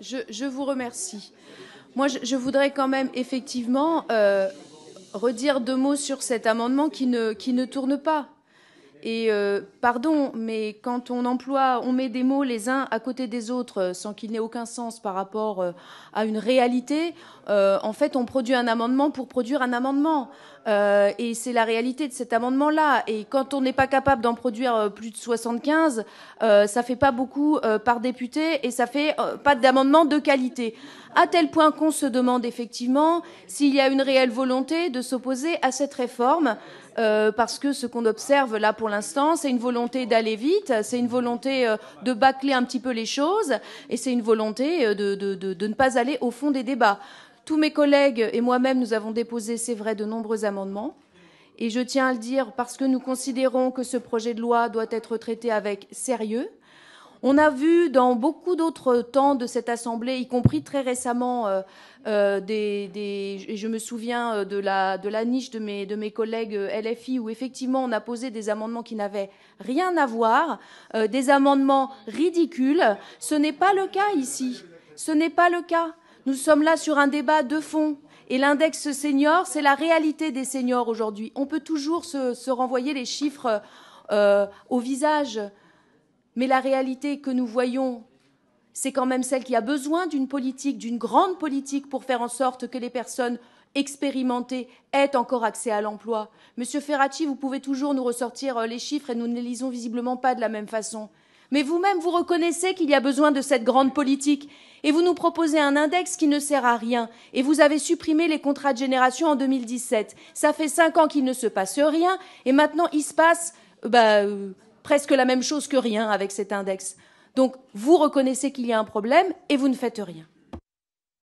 Je vous remercie. Moi, je voudrais quand même effectivement redire 2 mots sur cet amendement qui ne tourne pas. Et pardon, mais quand on met des mots les uns à côté des autres sans qu'il n'ait aucun sens par rapport à une réalité, en fait, on produit un amendement pour produire un amendement. Et c'est la réalité de cet amendement-là. Et quand on n'est pas capable d'en produire plus de 75, ça fait pas beaucoup par député et ça fait pas d'amendement de qualité. À tel point qu'on se demande effectivement s'il y a une réelle volonté de s'opposer à cette réforme. Parce que ce qu'on observe là pour l'instant, c'est une volonté d'aller vite, c'est une volonté de bâcler un petit peu les choses, et c'est une volonté de ne pas aller au fond des débats. Tous mes collègues et moi-même, nous avons déposé, c'est vrai, de nombreux amendements, et je tiens à le dire parce que nous considérons que ce projet de loi doit être traité avec sérieux. On a vu dans beaucoup d'autres temps de cette Assemblée, y compris très récemment, et je me souviens de la niche de mes collègues LFI, où effectivement on a posé des amendements qui n'avaient rien à voir, des amendements ridicules. Ce n'est pas le cas ici. Ce n'est pas le cas. Nous sommes là sur un débat de fond. Et l'index senior, c'est la réalité des seniors aujourd'hui. On peut toujours se renvoyer les chiffres au visage. Mais la réalité que nous voyons, c'est quand même celle qui a besoin d'une politique, d'une grande politique pour faire en sorte que les personnes expérimentées aient encore accès à l'emploi. Monsieur Ferracci, vous pouvez toujours nous ressortir les chiffres et nous ne les lisons visiblement pas de la même façon. Mais vous-même, vous reconnaissez qu'il y a besoin de cette grande politique et vous nous proposez un index qui ne sert à rien. Et vous avez supprimé les contrats de génération en 2017. Ça fait 5 ans qu'il ne se passe rien et maintenant il se passe presque la même chose que rien avec cet index. Donc, vous reconnaissez qu'il y a un problème et vous ne faites rien.